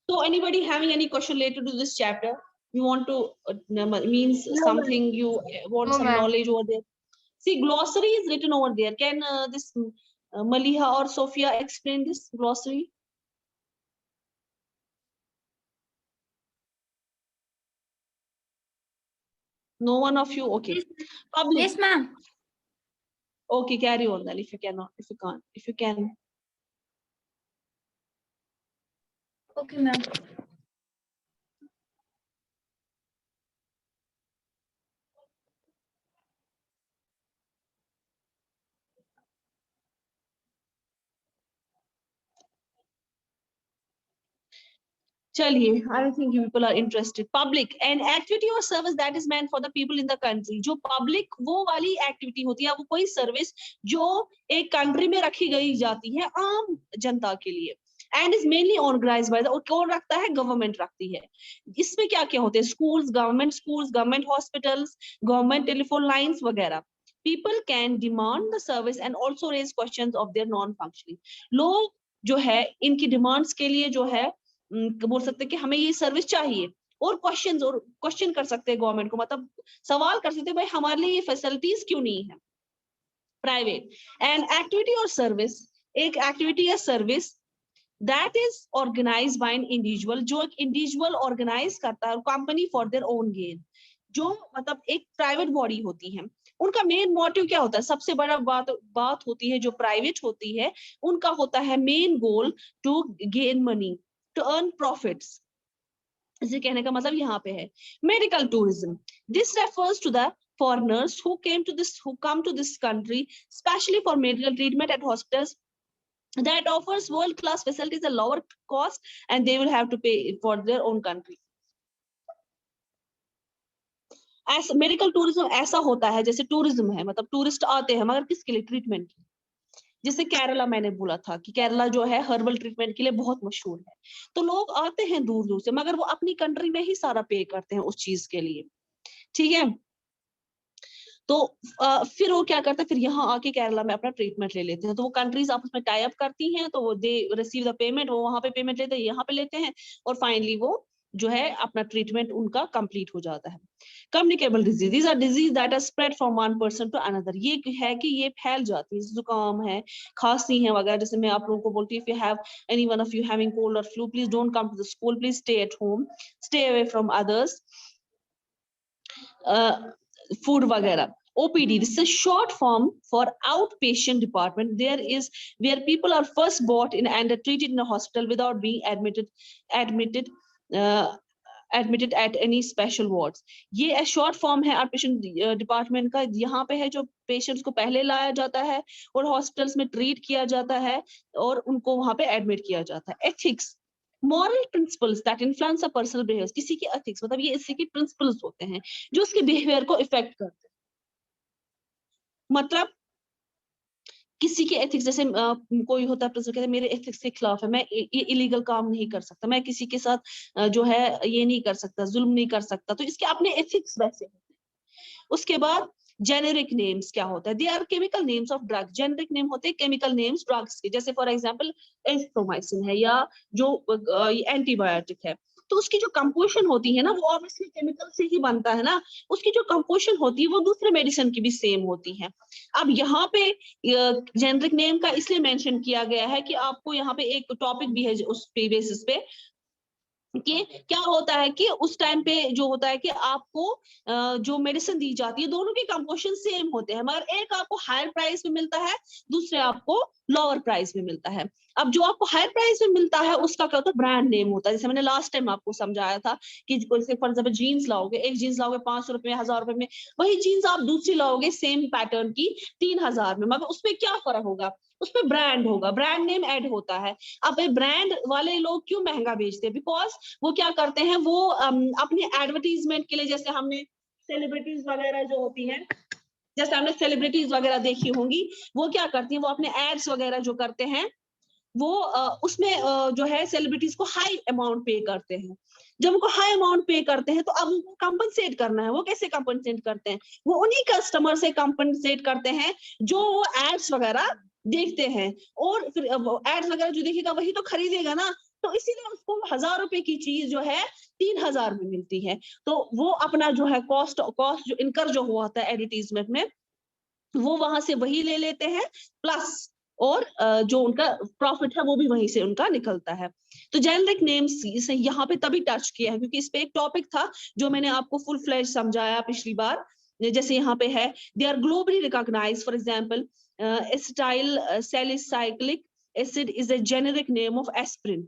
So anybody having any question related to this chapter? You want to means No, something you want No, some ma'am. knowledge over there. See, glossary is written over there. Can this Maliha or Sophia explain this glossary? No one of you? Okay. Public. Yes, ma'am. Okay, carry on then if you cannot, if you can't, if you can. Okay, ma'am. चलिए, I think you people are interested. Public, an activity or service that is meant for the people in the country. जो public वो वाली activity होती है, वो कोई service जो एक country में रखी गई जाती है आम जनता के लिए, and is mainly organized by the, और कौन रखता है? Government रखती है. इसमें क्या क्या होते हैं? Schools, government hospitals, government telephone lines वगैरह. People can demand the service and also raise questions of their non-functioning. लोग जो है इनकी demands के लिए जो है बोल सकते हैं कि हमें ये सर्विस चाहिए, और क्वेश्चन कर सकते हैं गवर्नमेंट को, मतलब सवाल कर सकते हैं भाई हमारे लिए ये फैसिलिटीज क्यों नहीं है. प्राइवेट, एंड एक्टिविटी और सर्विस, एक एक्टिविटी या service that is organise by an individual, जो एक इंडिविजुअल ऑर्गेनाइज करता है, company for their own gain. जो मतलब एक प्राइवेट बॉडी होती है, उनका मेन मोटिव क्या होता है? सबसे बड़ा बात होती है जो प्राइवेट होती है, उनका होता है main goal to gain money, to earn profits. इसे कहने का मतलब यहाँ पे है. Medical tourism. This refers to the foreigners who come to this country, especially for medical treatment at hospitals that offers world-class facilities at lower cost, and they will have to pay for their own country. ऐसा medical tourism ऐसा होता है जैसे tourism है, मतलब tourist आते हैं मगर किसके लिए? ट्रीटमेंट के. जैसे केरला मैंने बोला था कि केरला जो है हर्बल ट्रीटमेंट के लिए बहुत मशहूर है, तो लोग आते हैं दूर दूर से, मगर वो अपनी कंट्री में ही सारा पे करते हैं उस चीज के लिए. ठीक है, तो फिर वो क्या करते हैं? फिर यहाँ आके केरला में अपना ट्रीटमेंट ले लेते हैं. तो वो कंट्रीज आपस में टाई अप करती हैं, तो वो दे रिसीव द पेमेंट, वो वहां पे पेमेंट लेते हैं, यहाँ पे लेते हैं, और फाइनली वो जो है अपना ट्रीटमेंट उनका कंप्लीट हो जाता है. Communicable disease, these are disease that are spread from one person to another. ये है कि ये फैल जाती है, जुकाम है, खांसी है वगैरह. जैसे मैं आप लोगों को बोलती हूँ, if you have any one of you having cold और flu, please don't come to the school, please stay at home, stay away from others. Food वगैरह. OPD, this is a short form for outpatient department. There is where people are first brought in and treated in a hospital without being admitted at any special wards. ये short form है outpatient department का. यहाँ पे है जो patients को पहले लाया जाता है और hospitals में treat किया जाता है और उनको वहाँ पे admit किया जाता है. Ethics, moral principles that influence a personal behavior. किसी के ethics मतलब ये इसी के principles होते हैं जो उसके behavior को affect करते हैं. मतलब किसी के एथिक्स, जैसे कोई होता है प्रिंसिपल कहते हैं मेरे एथिक्स के खिलाफ है, मैं ये इलीगल काम नहीं कर सकता, मैं किसी के साथ जो है ये नहीं कर सकता, जुल्म नहीं कर सकता, तो इसके अपने एथिक्स वैसे होते हैं. उसके बाद जेनेरिक नेम्स क्या होता है? They are chemical names of drug. Generic name होते हैं केमिकल नेम्स ड्रग्स के, जैसे फॉर एग्जांपल एजिथ्रोमाइसिन है या जो एंटीबायोटिक है, तो उसकी जो कंपोजिशन होती है ना, वो ऑब्वियसली केमिकल से ही बनता है ना, उसकी जो कंपोजिशन होती है वो दूसरे मेडिसिन की भी सेम होती है. अब यहाँ पे जेनरिक नेम का इसलिए मेंशन किया गया है कि आपको यहाँ पे एक टॉपिक भी है उस बेसिस पे कि क्या होता है कि उस टाइम पे जो होता है कि आपको जो मेडिसिन दी जाती है दोनों के कंपोजिशन सेम होते हैं, मगर एक आपको हायर प्राइस में मिलता है, दूसरे आपको लोअर प्राइस में मिलता है. अब जो आपको हायर प्राइस में मिलता है उसका क्या होता है? ब्रांड नेम होता है. जैसे मैंने लास्ट टाइम आपको समझाया था कि फॉर एग्जाम्पल जीन्स लाओगे, एक जीन्स लाओगे 500 रुपए 1000 रुपए में, वही जीन्स आप दूसरी लाओगे सेम पैटर्न की 3000 में, मगर उसमें क्या फर्क होगा? उसमें ब्रांड होगा, ब्रांड नेम ऐड होता है. अब ब्रांड वाले लोग क्यों महंगा बेचते हैं? बिकॉज वो क्या करते हैं, वो अपने एडवर्टीजमेंट के लिए, जैसे हमने सेलिब्रिटीज वगैरह जो होती हैं, जैसे हमने सेलिब्रिटीज वगैरह देखी होंगी, वो क्या करती हैं, वो अपने एड्स वगैरह जो करते हैं वो उसमें जो है सेलिब्रिटीज को हाई अमाउंट पे करते हैं. जब उनको हाई अमाउंट पे करते हैं तो अब उनको कंपनसेट करना है. वो कैसे कंपनसेट करते हैं? वो उन्हीं कस्टमर से कंपनसेट करते हैं जो वो एड्स वगैरह देखते हैं, और फिर एड्स वगैरह जो देखेगा वही तो खरीदेगा ना. तो इसीलिए उसको 1000 रुपए की चीज जो है 3000 में मिलती है। तो वो अपना जो है कॉस्ट जो इनकर जो हुआ था एडवर्टीजमेंट में, वो वहां से वही ले लेते हैं, प्लस और जो उनका प्रॉफिट है वो भी वहीं से उनका निकलता है। तो जेनेरिक नेम्स इसे यहाँ पे तभी टच किया है क्योंकि इस पे एक टॉपिक था जो मैंने आपको फुल फ्लैश समझाया पिछली बार। जैसे यहाँ पे है, they are globally recognised, for example acetyl salicylic acid is a generic name of aspirin.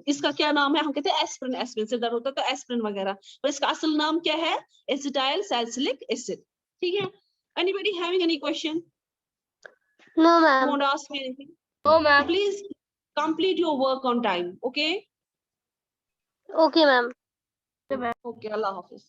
इसका क्या नाम है? हम कहते हैं एस्प्रिन, एस्प्रिन से दर्द होता है तो एस्प्रिन वगैरह, पर इसका असल नाम क्या है? Acetyl salicylic acid. ठीक है? Anybody having any question? No, You ma'am. want to ask me anything? No, ma'am. Please complete your work on time. Okay? Okay, ma'am. Okay. Allah Hafiz.